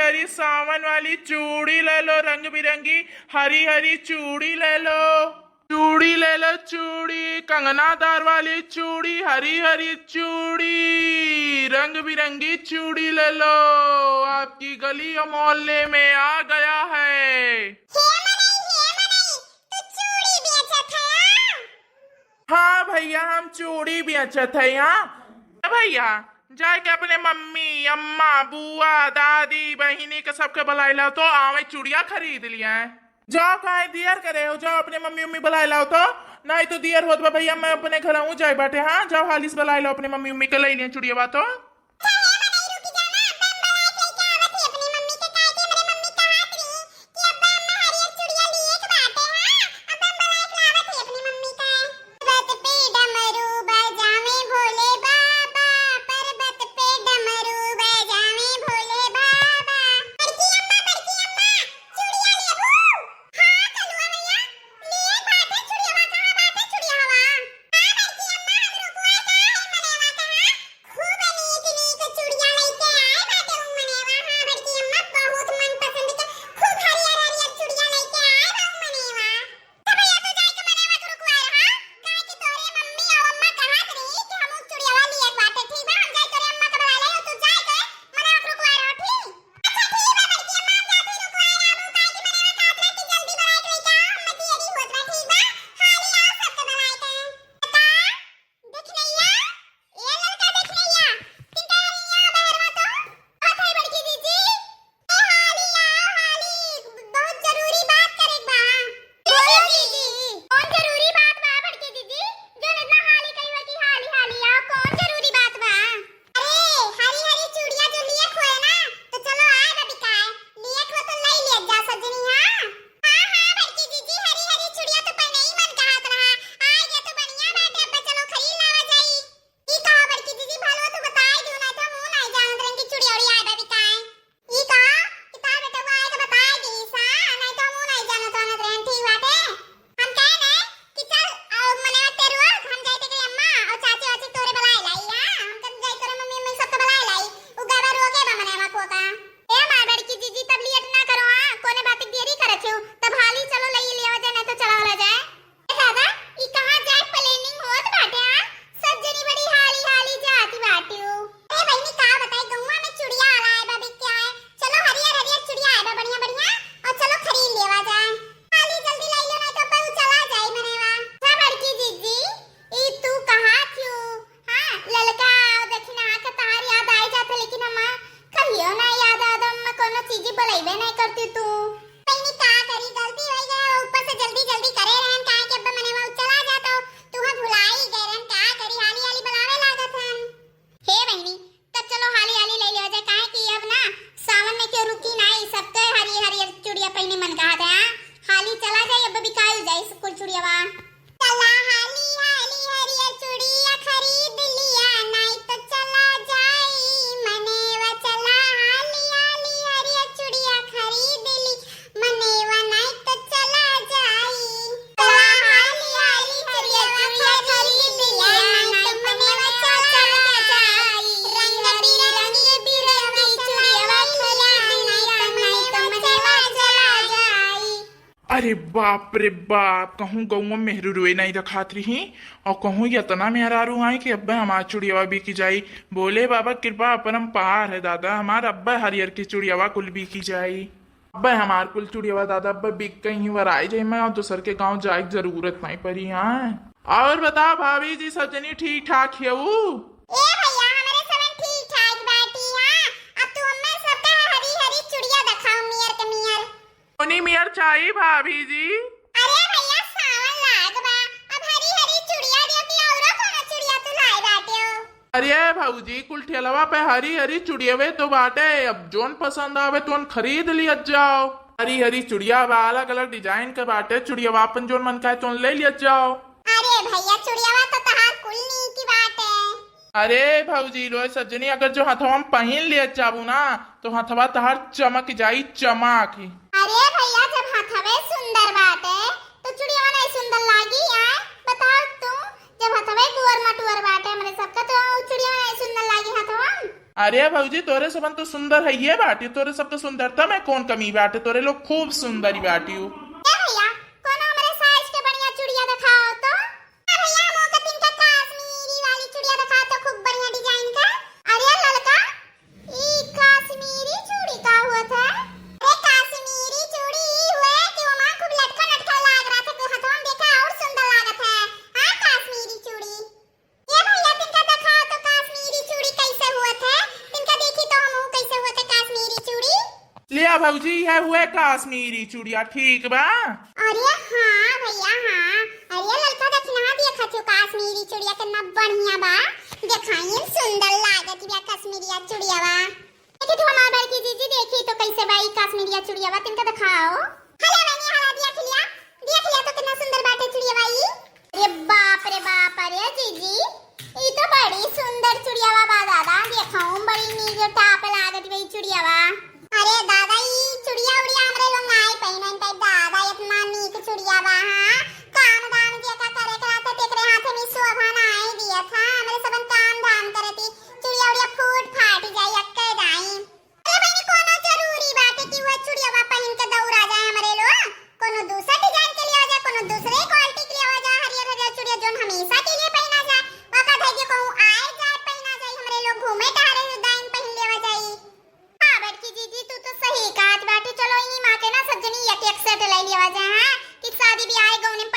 हरी सावन वाली चूड़ी ले लो, रंग बिरंगी हरी हरी चूड़ी ले लो, चूड़ी ले लो चूड़ी, कंगनादार वाली चूड़ी, हरी हरी चूड़ी, रंग बिरंगी चूड़ी ले लो। आपकी गली और मोहल्ले में आ गया है। हाँ भैया, हम चूड़ी भी अच्छा थे यहाँ भैया। जाके अपने मम्मी अम्मा बुआ दादी बहिनी के सबके बुलाई लाओ तो आवे चूड़िया खरीद लिया है। जाओ कहे दियर करे हो, जाओ अपने मम्मी उम्मी बुलाई लाओ तो, नहीं तो दियर होत बा भैया मैं अपने घर आऊँ जाए बाटे। हाँ जाओ हालिस बुलाई लो अपने मम्मी उम्मी के ले लिया चूड़िया बात। अरे बाप रे बाप, कहूँ गऊ मेहरू रुए नहीं रखात रही और कहूँ इतना मेहरारू आई कि अब्बा हमार चुड़ियावा बिकी जाई। बोले बाबा कृपा अपरंपार है दादा, हमार अब्बा हरियर की चुड़ियावा कुल बिकी जाई। अब्बा हमार कुल चुड़ियावा दादा अब्बा बिक कहीं वराई जाई, मैं और दूसर के गाँव जाए की जरूरत नहीं पड़ी। हाँ और बताओ भाभी जी सब जनी ठीक ठाक है? मियर चाहिए भाभी जी? अरे भैया सावन लाग बा, अब हरी हरी चुड़िया दियो कि औरो कोनो चुड़िया तू लाई बाटे हो? अरे भाऊजी कुल ठेलवा पे हरी हरी चुड़ियावे तो बाटे, अब जोन पसंद आवे तो खरीद लिया जाओ। हरी हरी चुड़िया अलग अलग डिजाइन के बाटे, चुड़ियावा अपन जोन मन का है तो ले लिया जाओ। अरे भैया चुड़ियावा तो तहार कुल नी की बात है। अरे भाऊजी लो सज्जनी, अगर जो हथवा में पहन लिया जाबू ना तो हथवा तहार चमक जाई चमक। अरे भैया जब हथवे सुंदर बाटे तो चुड़ियावा नहीं सुंदर लागी यार? बताओ तुम, जब हथवे गुअर मटुअर बाटे हमरे सबका तो चुड़ियावा नहीं सुंदर लागी हथवा? अरे भाऊजी तोरे सबन तो सुंदर है ये बाटी, तोरे सब तो सुंदरता में कौन कमी बाटे, तोरे लोग खूब सुंदरी बाटी हो। ए भैया कोनो हमरे साइज के बढ़िया चूड़िया दिखाओ तो। ए भैया मोका तीन का कश्मीरी वाली चूड़िया दिखाओ तो, खूब बढ़िया डिजाइन का। अरे लड़का ई कश्मीरी चूड़ी का हुआ था? अरे कश्मीरी चूड़ी ई हुआ कि ओमा खूब लटका लटका लाग रहा था, तो हथवा में देखा और सुंदर लागत है। हां कश्मीरी चूड़ी। ये भैया तिनका दिखाओ तो कश्मीरी चूड़ी कैसे हुआ था, तिनका देखी तो हम कैसे हुआ था कश्मीरी चूड़ी। लिया भाऊजी यह हुआ कश्मीरी चूड़िया ठीक बा। अरे हाँ भैया हाँ। अरे लड़का देखना देखा छो कश्मीरी चूड़िया कितना बढ़िया बा, देखाई सुंदर लागत बिया कश्मीरिया चूड़िया बा। देखी तो हमार बड़की जीजी देखी तो कैसे बाई कश्मीरिया चूड़िया बा, तिनका दिखाओ। हला मैंने हला देख लिया तो कितना सुंदर बाटे चूड़िया बाई। अरे बाप रे बाप, अरे जीजी ये तो बड़ी सुंदर चूड़िया बा दादा, देखाऊं बड़ी नीक टाप लागत बई चूड़िया बा। अरे दादा ई चूड़िया उड़िया हमरे लोग नाई पहिनन टाइप दादा, इतना नीक चूड़िया बा। हां काम दाम जे का करे करा तो देख रहे हाथ में शोभा ना आई दिया था, हमरे सबन काम धाम करती चूड़िया उड़िया फूट फाट जाई अक्के दाई। अरे बहनी कोनो जरूरी बात है कि वो चूड़िया बा पहिन के दौड़ा जाए हमरे लोग, कोनो दूसरा डिजाइन के लिए आ जा, कोनो दूसरे क्वालिटी के लिए आ जा, हरियर हरियर चूड़िया जोन हमेशा के लिए पहना जाए वका है कि कहूं आए जाए पहना जाए हमरे लोग घूमे टहरे दाइन पहन लेवा जाई। हां बड़की जीजी तू तो सही कहत बाटे, चलो इनी मां के ना सब जनी एक एक सेट ले लिया जाए, हां कि शादी ब्याह गौने